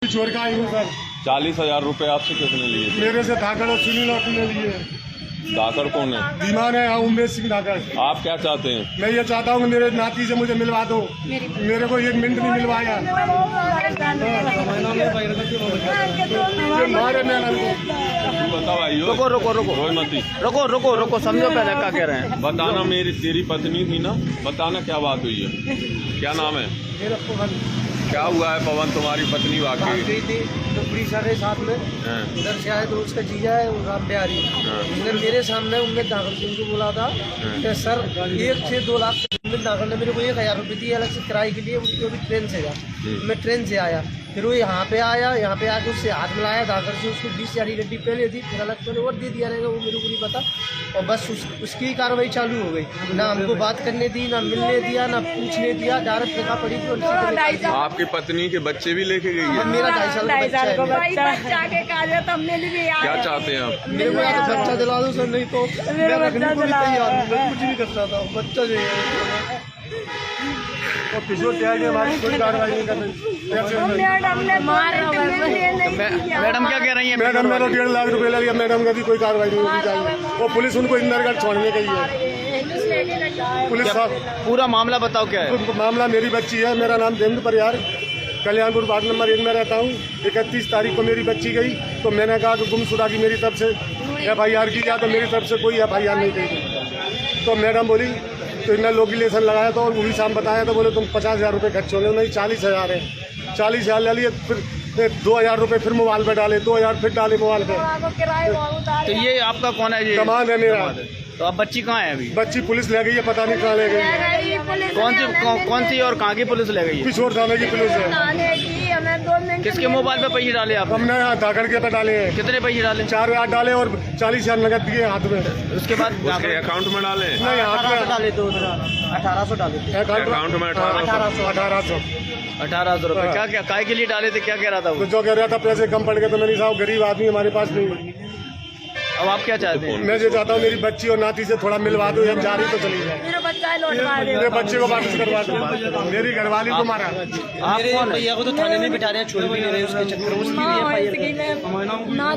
चोर का आई हूँ सर। 40,000 रुपए आपसे किसने लिए थे? मेरे से धाकड़ और सुनील और ने लिए। धाकड़ कौन है? धीमान है उमेश सिंह धाकड़। आप क्या चाहते हैं? मैं ये चाहता हूँ कि मेरे नाती से मुझे मिलवा दो। मेरे को 1 मिनट नहीं मिलवाया। मारे बताओ भाई। रुको रुको रुको रोई मती। रुको रुको रुको समझो पहले क्या कह रहे हैं। बताना, तेरी पत्नी थी ना, बताना क्या बात हुई है, क्या नाम है, क्या हुआ है पवन? तुम्हारी पत्नी वाकई गई थी दुपड़ी साढ़े 7 में उधर से आए तो उसका जीजा है राम बिहारी, उसने मेरे सामने उम्मीद नागर सिंह को बोला था कि सर 1 से 2 लाख। उम्मीद नागर ने मेरे को 1,000 रुपये दिए अलग से किराए के लिए, उसको भी ट्रेन से गया। मैं ट्रेन से आया, फिर वो यहाँ पे आया, यहाँ पे आके उससे हाथ मिलाया धाकर से, उसको 20,000 की गड्डी पहले दी, फिर अलग से और दे दिया रहेगा, वो मेरे को नहीं पता। और बस उसकी कार्रवाई चालू हो गई, ना हमको बात करने दी, ना मिलने दिया, ना पूछने दिया, डायरेक्ट लिखा पड़ी थी। आपकी पत्नी के बच्चे भी लेके गई है? मेरा 2.5 साल का बच्चा है। क्या चाहते हैं आप? मेरे को या तो बच्चा दिला दो सर, नहीं तो मैं रखने को भी तैयार हूँ, मैं कुछ नहीं करता था, बच्चा चाहिए। हमारी कोई कार्रवाई नहीं कर रही। मैडम क्या कह रही हैं? मैडम मेरा 1.5 लाख रुपए लगे, मैडम का भी कोई कार्रवाई नहीं होनी चाहिए। वो पुलिस उनको इंदरगढ़ छोड़ने गई है। पुलिस साहब पूरा मामला बताओ क्या है। मामला मेरी बच्ची है, मेरा नाम देवेंद्र परियार, कल्याणपुर वार्ड नंबर 1 में रहता हूँ। 31 तारीख को मेरी बच्ची गई, तो मैंने कहा कि गुमशुदा की मेरी तरफ से FIR की जाए, तो मेरी तरफ से कोई FIR नहीं की। तो मैडम बोली, तो इन्हें लोकेशन लगाया था और वही शाम बताया, तो बोले तुम 50,000 रुपये खर्च होंगे। नहीं, 40,000 है। 40,000 ले लिए, फिर 2,000 रुपये फिर मोबाइल पे डाले, 2,000 फिर डाले मोबाइल पे। तो ये आपका कौन है? ये कमान है मेरा। तो अब बच्ची कहाँ है अभी? बच्ची पुलिस ले गई है, पता नहीं कहाँ ले गई है। कौन सी और कहाँ की पुलिस ले गई है? पिछोर थाने की पुलिस है। किसके मोबाइल पे पैसे डाले आप? हमने यहाँ धाकड़ के पे डाले हैं। कितने पैसे डाले? 4,000 डाले और 40,000 नगद दिए हाथ में। उसके बाद उसके अकाउंट में डाले? नहीं, हाथ में डाले तो 1,800 डाले थे। अकाउंट में 1,800 1800 रुपये। क्या क्या काय के लिए डाले थे? क्या कह रहा था वो? तो जो कह रहा था पैसे कम पड़ गए, तो मैंने साहब गरीब आदमी हमारे पास नहीं। अब आप क्या चाहते हैं? मैं जो चाहता हूँ मेरी बच्ची और नाती से थोड़ा मिलवा दो, हम जा रही तो चली जाए। मेरे बच्चे को वापस करवा दो। मेरी घरवाली को मारा। आप कौन है? भैया को तो थाने में बिठा रहे हैं, छोड़ भी नहीं रहे, उसके चक्कर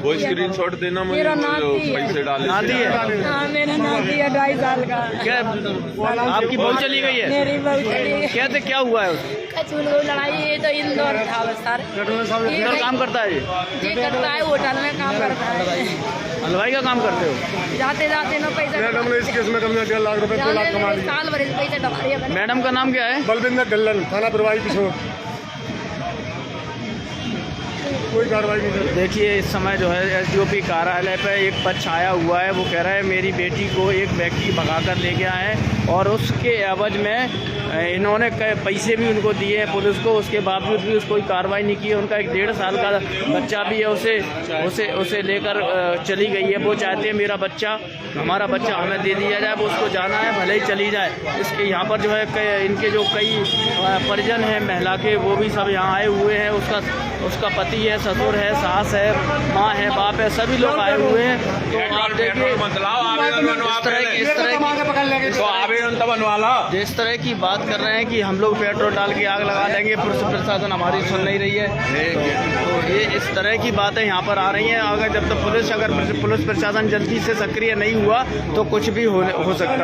वो स्क्रीनशॉट देना मुझे, जो पैसे डाले नाती है? मेरा नाती है 2.5 साल का। क्या आपकी बहू चली गई है? मेरी बहू चली गई। कहते क्या हुआ है उसको? लड़ाई है तो इंदौर था बस सर। इंदौर काम करता है ये करता है, होटल में काम करता है। हलवाई का काम करते हो? जाते जाते ना पैसा मैडम ने इस केस में कम से 1.5 लाख रुपए 2 लाख कमा लिए। साल भर पैसे डबा दिए। मैडम का नाम क्या है? बलविंदर ढिल्लन, थाना प्रभारी पिछोर। कोई कार्रवाई नहीं कर। देखिए इस समय जो है SDOP कार्यालय पे एक पक्ष आया हुआ है। वो कह रहा है मेरी बेटी को एक व्यक्ति भगा कर ले गया है और उसके एवज में इन्होंने पैसे भी उनको दिए हैं पुलिस को, उसके बावजूद भी उसको कोई कार्रवाई नहीं की है। उनका एक 1.5 साल का बच्चा भी है, उसे लेकर चली गई है। वो चाहते हैं मेरा बच्चा, हमारा बच्चा हमें दे दिया जाए, वो उसको जाना है, भले ही चली जाए। इसके यहाँ पर जो है इनके जो कई परिजन हैं महिला के, वो भी सब यहाँ आए हुए हैं। उसका पति है, ससुर है, सास है, माँ है, बाप है, सभी लोग आए हुए हैं। तो आप देखिए जिस तरह की बात कर रहे हैं कि हम लोग पेट्रोल डाल के आग लगा लेंगे, पुलिस प्रशासन हमारी सुन नहीं रही है। तो ये इस तरह की बातें यहाँ पर आ रही हैं। अगर पुलिस प्रशासन जल्दी से सक्रिय नहीं हुआ तो कुछ भी हो सकता है।